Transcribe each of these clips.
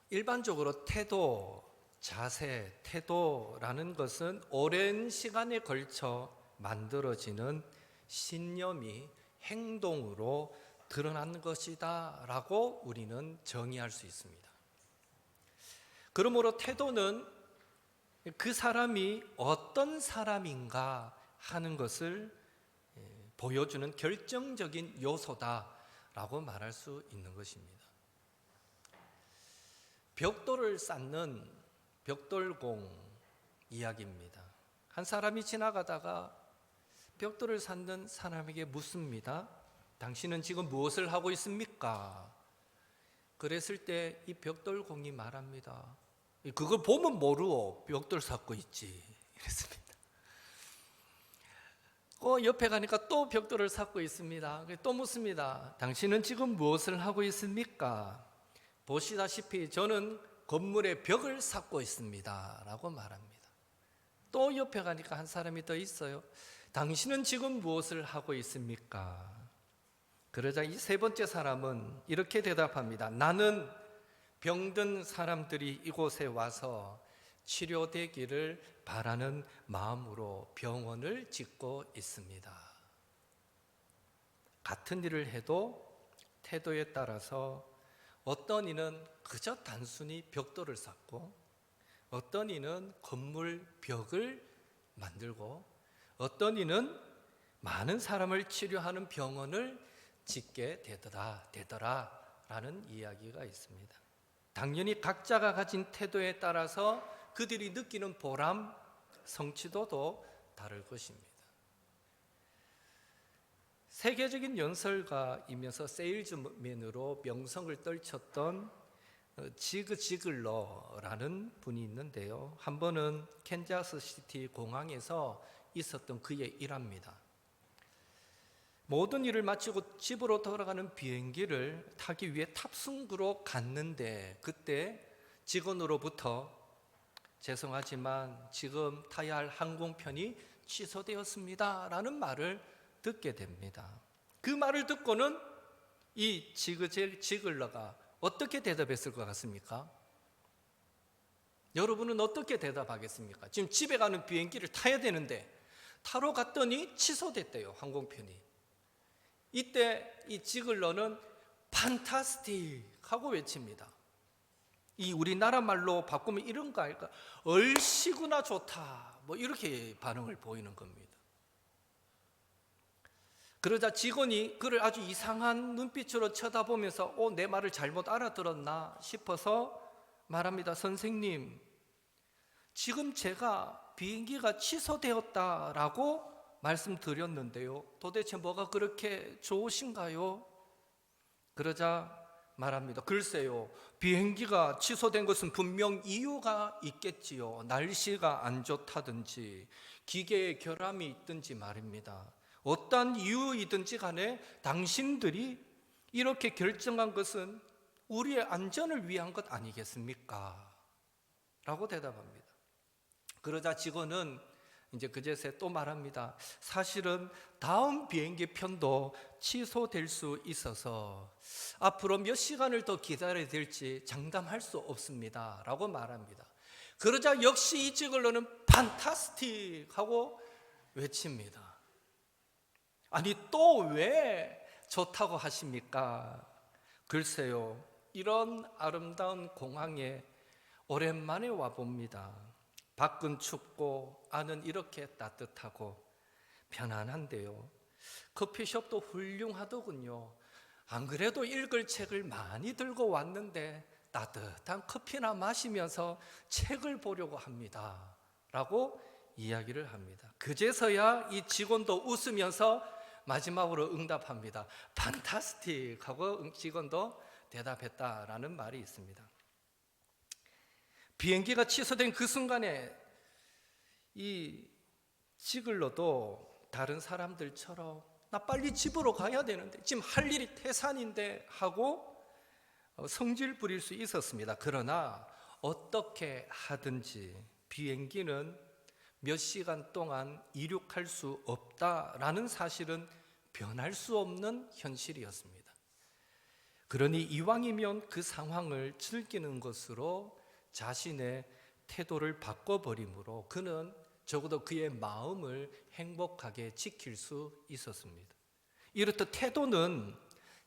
일반적으로 태도, 자세, 태도라는 것은 오랜 시간에 걸쳐 만들어지는 신념이 행동으로 드러난 것이다 라고 우리는 정의할 수 있습니다. 그러므로 태도는 그 사람이 어떤 사람인가 하는 것을 보여주는 결정적인 요소다라고 말할 수 있는 것입니다. 벽돌을 쌓는 벽돌공 이야기입니다. 한 사람이 지나가다가 벽돌을 쌓는 사람에게 묻습니다. 당신은 지금 무엇을 하고 있습니까? 그랬을 때 이 벽돌공이 말합니다. 그걸 보면 모르오, 벽돌 쌓고 있지. 이랬습니다. 옆에 가니까 또 벽돌을 쌓고 있습니다. 또 묻습니다. 당신은 지금 무엇을 하고 있습니까? 보시다시피 저는 건물의 벽을 쌓고 있습니다 라고 말합니다. 또 옆에 가니까 한 사람이 더 있어요. 당신은 지금 무엇을 하고 있습니까? 그러자 이 세 번째 사람은 이렇게 대답합니다. 나는 병든 사람들이 이곳에 와서 치료되기를 바라는 마음으로 병원을 짓고 있습니다. 같은 일을 해도 태도에 따라서 어떤 이는 그저 단순히 벽돌을 쌓고, 어떤 이는 건물 벽을 만들고, 어떤 이는 많은 사람을 치료하는 병원을 짓게 되더라 라는 이야기가 있습니다. 당연히 각자가 가진 태도에 따라서 그들이 느끼는 보람, 성취도도 다를 것입니다. 세계적인 연설가이면서 세일즈맨으로 명성을 떨쳤던 지그 지글러라는 분이 있는데요. 한 번은 캔자스 시티 공항에서 있었던 그의 일화입니다. 모든 일을 마치고 집으로 돌아가는 비행기를 타기 위해 탑승구로 갔는데 그때 직원으로부터 죄송하지만 지금 타야 할 항공편이 취소되었습니다 라는 말을 듣게 됩니다. 그 말을 듣고는 이 지글러가 어떻게 대답했을 것 같습니까? 여러분은 어떻게 대답하겠습니까? 지금 집에 가는 비행기를 타야 되는데 타러 갔더니 취소됐대요, 항공편이. 이때 이 지글러는 판타스틱 하고 외칩니다. 이 우리나라 말로 바꾸면 이런 거 아닐까? 얼씨구나 좋다, 뭐 이렇게 반응을 보이는 겁니다. 그러자 직원이 그를 아주 이상한 눈빛으로 쳐다보면서 내 말을 잘못 알아들었나 싶어서 말합니다. 선생님, 지금 제가 비행기가 취소되었다라고 말씀드렸는데요, 도대체 뭐가 그렇게 좋으신가요? 그러자 말합니다. 글쎄요, 비행기가 취소된 것은 분명 이유가 있겠지요. 날씨가 안 좋다든지 기계에 결함이 있든지 말입니다. 어떠한 이유이든지 간에 당신들이 이렇게 결정한 것은 우리의 안전을 위한 것 아니겠습니까? 라고 대답합니다. 그러자 직원은 이제 그제서야 또 말합니다. 사실은 다음 비행기 편도 취소될 수 있어서 앞으로 몇 시간을 더 기다려야 될지 장담할 수 없습니다 라고 말합니다. 그러자 역시 이 지글러는 판타스틱 하고 외칩니다. 아니 또 왜 좋다고 하십니까? 글쎄요, 이런 아름다운 공항에 오랜만에 와봅니다. 밖은 춥고 안은 이렇게 따뜻하고 편안한데요, 커피숍도 훌륭하더군요. 안 그래도 읽을 책을 많이 들고 왔는데 따뜻한 커피나 마시면서 책을 보려고 합니다 라고 이야기를 합니다. 그제서야 이 직원도 웃으면서 마지막으로 응답합니다. 판타스틱 하고 직원도 대답했다라는 말이 있습니다. 비행기가 취소된 그 순간에 이 지글러도 다른 사람들처럼 나 빨리 집으로 가야 되는데 지금 할 일이 태산인데 하고 성질 부릴 수 있었습니다. 그러나 어떻게 하든지 비행기는 몇 시간 동안 이륙할 수 없다라는 사실은 변할 수 없는 현실이었습니다. 그러니 이왕이면 그 상황을 즐기는 것으로 자신의 태도를 바꿔버림으로 그는 적어도 그의 마음을 행복하게 지킬 수 있었습니다. 이렇듯 태도는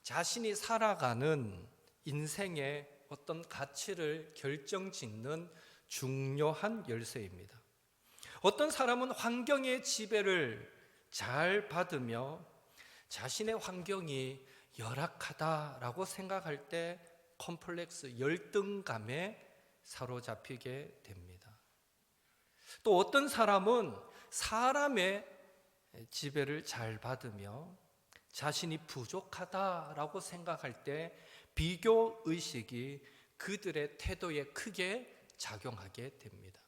자신이 살아가는 인생의 어떤 가치를 결정짓는 중요한 열쇠입니다. 어떤 사람은 환경의 지배를 잘 받으며 자신의 환경이 열악하다라고 생각할 때 컴플렉스, 열등감에 사로잡히게 됩니다. 또 어떤 사람은 사람의 지배를 잘 받으며 자신이 부족하다라고 생각할 때 비교 의식이 그들의 태도에 크게 작용하게 됩니다.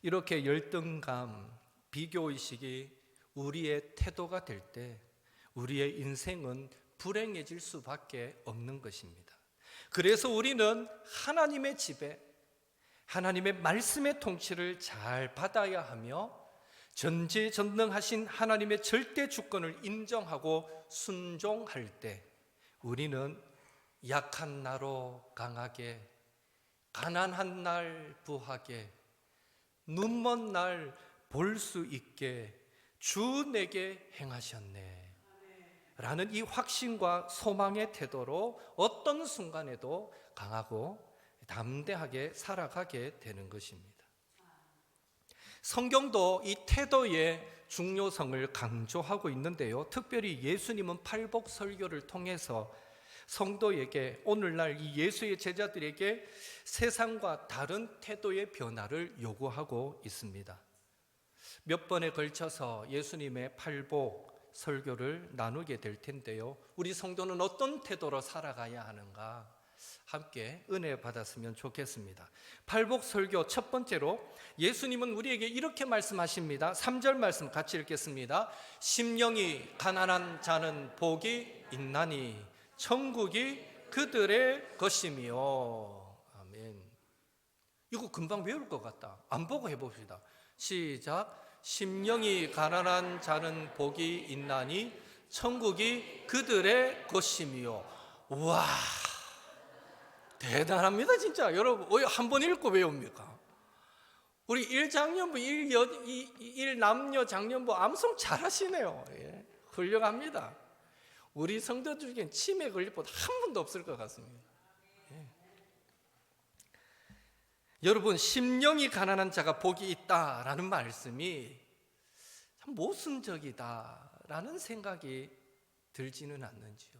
이렇게 열등감, 비교 의식이 우리의 태도가 될 때 우리의 인생은 불행해질 수밖에 없는 것입니다. 그래서 우리는 하나님의 지배, 하나님의 말씀의 통치를 잘 받아야 하며 전지전능하신 하나님의 절대 주권을 인정하고 순종할 때 우리는 약한 나로 강하게, 가난한 날 부하게, 눈먼 날 볼 수 있게 주 내게 행하셨네 라는 이 확신과 소망의 태도로 어떤 순간에도 강하고 담대하게 살아가게 되는 것입니다. 성경도 이 태도의 중요성을 강조하고 있는데요. 특별히 예수님은 팔복 설교를 통해서 성도에게, 오늘날 이 예수의 제자들에게 세상과 다른 태도의 변화를 요구하고 있습니다. 몇 번에 걸쳐서 예수님의 팔복 설교를 나누게 될 텐데요. 우리 성도는 어떤 태도로 살아가야 하는가 함께 은혜 받았으면 좋겠습니다. 팔복 설교 첫 번째로 예수님은 우리에게 이렇게 말씀하십니다. 3절 말씀 같이 읽겠습니다. 심령이 가난한 자는 복이 있나니 천국이 그들의 것이며. 아멘. 이거 금방 외울 것 같다. 안 보고 해봅시다. 시작. 심령이 가난한 자는 복이 있나니 천국이 그들의 것이며. 와, 대단합니다 진짜. 여러분 왜 한 번 읽고 외웁니까? 우리 일장년부, 일남녀 장년부 암송 잘하시네요. 예, 훌륭합니다. 우리 성도 중에 치매 걸릴 분 한 분도 없을 것 같습니다. 예. 여러분, 심령이 가난한 자가 복이 있다라는 말씀이 참 모순적이다라는 생각이 들지는 않는지요.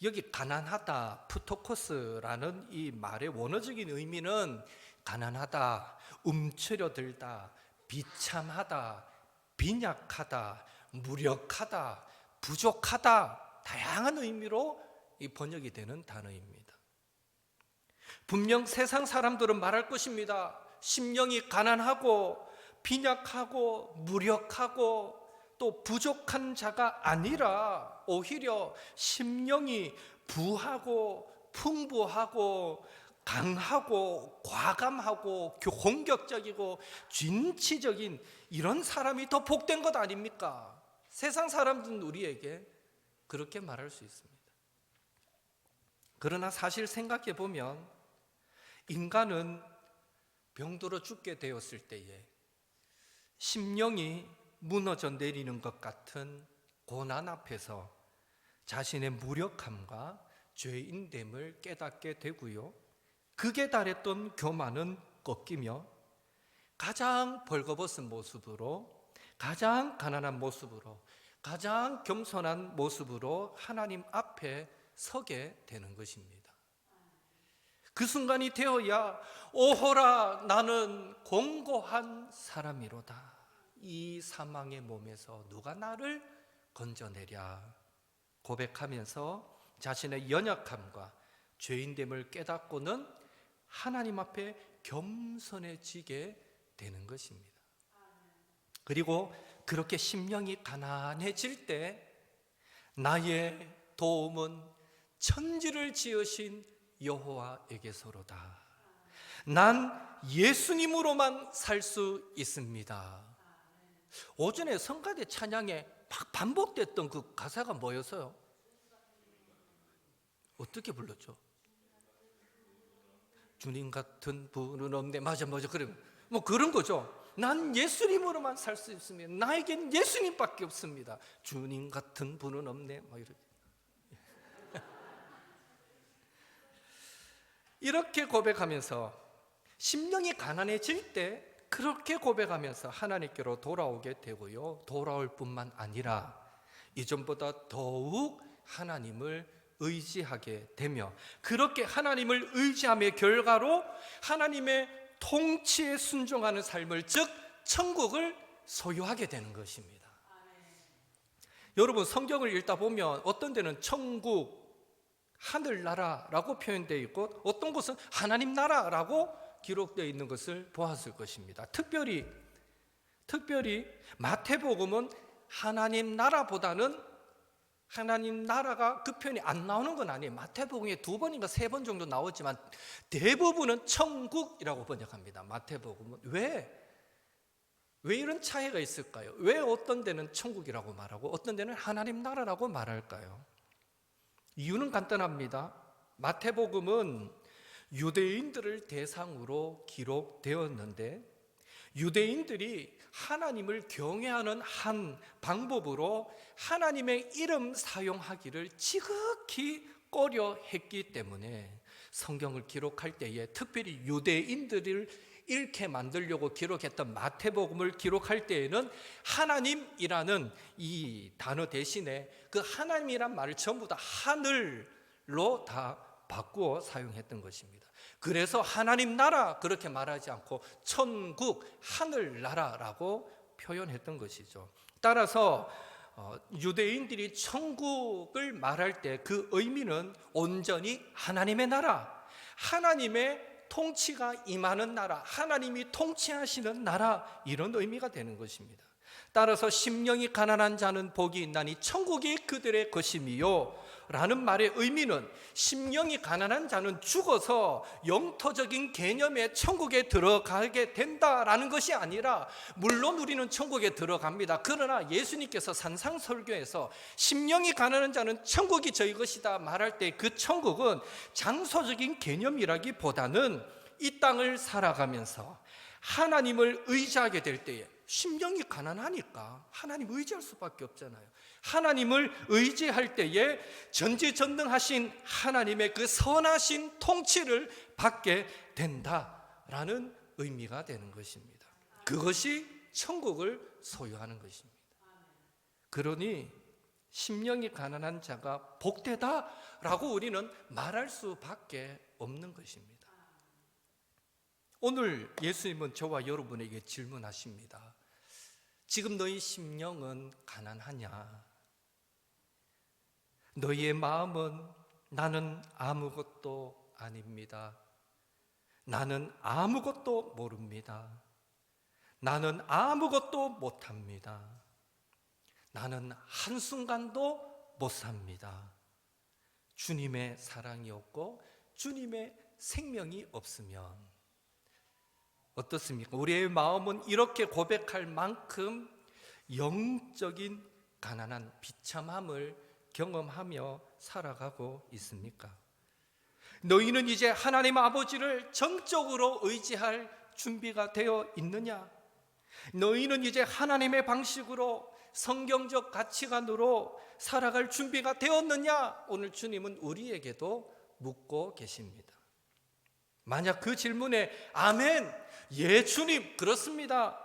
여기 가난하다, 푸토코스라는 이 말의 원어적인 의미는 가난하다, 움츠려들다, 비참하다, 빈약하다, 무력하다, 부족하다, 다양한 의미로 이 번역이 되는 단어입니다. 분명 세상 사람들은 말할 것입니다. 심령이 가난하고 빈약하고 무력하고 또 부족한 자가 아니라 오히려 심령이 부하고 풍부하고 강하고 과감하고 공격적이고 진취적인 이런 사람이 더 복된 것 아닙니까? 세상 사람들은 우리에게 그렇게 말할 수 있습니다. 그러나 사실 생각해 보면 인간은 병들어 죽게 되었을 때에 심령이 무너져 내리는 것 같은 고난 앞에서 자신의 무력함과 죄인됨을 깨닫게 되고요. 극에 달했던 교만은 꺾이며 가장 벌거벗은 모습으로, 가장 가난한 모습으로, 가장 겸손한 모습으로 하나님 앞에 서게 되는 것입니다. 그 순간이 되어야 오호라 나는 공고한 사람이로다. 이 사망의 몸에서 누가 나를 건져내랴 고백하면서 자신의 연약함과 죄인됨을 깨닫고는 하나님 앞에 겸손해지게 되는 것입니다. 그리고 그렇게 심령이 가난해질 때 나의 도움은 천지를 지으신 여호와에게서로다. 난 예수님으로만 살 수 있습니다. 오전에 성가대 찬양에 막 반복됐던 그 가사가 뭐였어요? 어떻게 불렀죠? 주님 같은 분은 없네. 맞아. 그래. 뭐 그런 거죠. 난 예수님으로만 살 수 있습니다. 나에겐 예수님밖에 없습니다. 주님 같은 분은 없네. 막 이렇게 고백하면서 심령이 가난해질 때 그렇게 고백하면서 하나님께로 돌아오게 되고요. 돌아올 뿐만 아니라 이전보다 더욱 하나님을 의지하게 되며, 그렇게 하나님을 의지함의 결과로 하나님의 통치에 순종하는 삶을, 즉 천국을 소유하게 되는 것입니다. 여러분, 성경을 읽다 보면 어떤 데는 천국, 하늘나라라고 표현되어 있고 어떤 곳은 하나님 나라라고 기록되어 있는 것을 보았을 것입니다. 특별히 마태복음은 하나님 나라보다는, 하나님 나라가 그 표현이 안 나오는 건 아니에요. 마태복음에 2번인가 3번 정도 나오지만 대부분은 천국이라고 번역합니다. 마태복음은. 왜 이런 차이가 있을까요? 왜 어떤 데는 천국이라고 말하고 어떤 데는 하나님 나라라고 말할까요? 이유는 간단합니다. 마태복음은 유대인들을 대상으로 기록되었는데, 유대인들이 하나님을 경외하는 한 방법으로 하나님의 이름 사용하기를 지극히 꺼려했기 때문에 성경을 기록할 때에, 특별히 유대인들을 잃게 만들려고 기록했던 마태복음을 기록할 때에는 하나님이라는 이 단어 대신에 그 하나님이란 말을 전부 다 하늘로 다 바꾸어 사용했던 것입니다. 그래서 하나님 나라 그렇게 말하지 않고 천국, 하늘나라라고 표현했던 것이죠. 따라서 유대인들이 천국을 말할 때 그 의미는 온전히 하나님의 나라, 하나님의 통치가 임하는 나라, 하나님이 통치하시는 나라, 이런 의미가 되는 것입니다. 따라서 심령이 가난한 자는 복이 있나니 천국이 그들의 것이미요 라는 말의 의미는, 심령이 가난한 자는 죽어서 영토적인 개념의 천국에 들어가게 된다라는 것이 아니라, 물론 우리는 천국에 들어갑니다. 그러나 예수님께서 산상설교에서 심령이 가난한 자는 천국이 저희 것이다 말할 때 그 천국은 장소적인 개념이라기보다는 이 땅을 살아가면서 하나님을 의지하게 될 때에, 심령이 가난하니까 하나님 의지할 수밖에 없잖아요. 하나님을 의지할 때에 전지전능하신 하나님의 그 선하신 통치를 받게 된다라는 의미가 되는 것입니다. 그것이 천국을 소유하는 것입니다. 그러니 심령이 가난한 자가 복되다라고 우리는 말할 수밖에 없는 것입니다. 오늘 예수님은 저와 여러분에게 질문하십니다. 지금 너희 심령은 가난하냐? 너희의 마음은 나는 아무것도 아닙니다. 나는 아무것도 모릅니다. 나는 아무것도 못합니다. 나는 한순간도 못 삽니다. 주님의 사랑이 없고 주님의 생명이 없으면 어떻습니까? 우리의 마음은 이렇게 고백할 만큼 영적인 가난한 비참함을 경험하며 살아가고 있습니까? 너희는 이제 하나님 아버지를 정적으로 의지할 준비가 되어 있느냐? 너희는 이제 하나님의 방식으로 성경적 가치관으로 살아갈 준비가 되었느냐? 오늘 주님은 우리에게도 묻고 계십니다. 만약 그 질문에 아멘, 예 주님 그렇습니다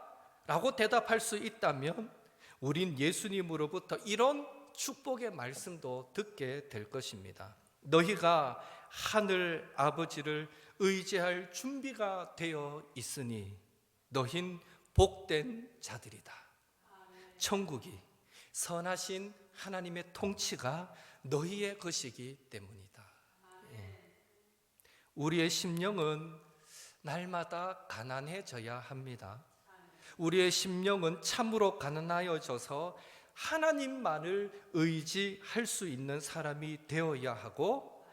라고 대답할 수 있다면 우린 예수님으로부터 이런 축복의 말씀도 듣게 될 것입니다. 너희가 하늘 아버지를 의지할 준비가 되어 있으니 너흰 복된 자들이다. 천국이, 선하신 하나님의 통치가 너희의 것이기 때문이다. 우리의 심령은 날마다 가난해져야 합니다. 우리의 심령은 참으로 가난하여져서 하나님만을 의지할 수 있는 사람이 되어야 하고,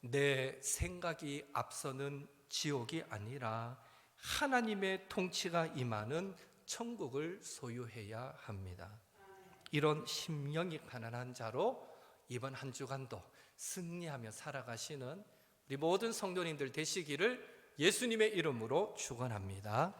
내 생각이 앞서는 지옥이 아니라 하나님의 통치가 임하는 천국을 소유해야 합니다. 이런 심령이 가난한 자로 이번 한 주간도 승리하며 살아가시는 우리 모든 성도님들 되시기를 예수님의 이름으로 축원합니다.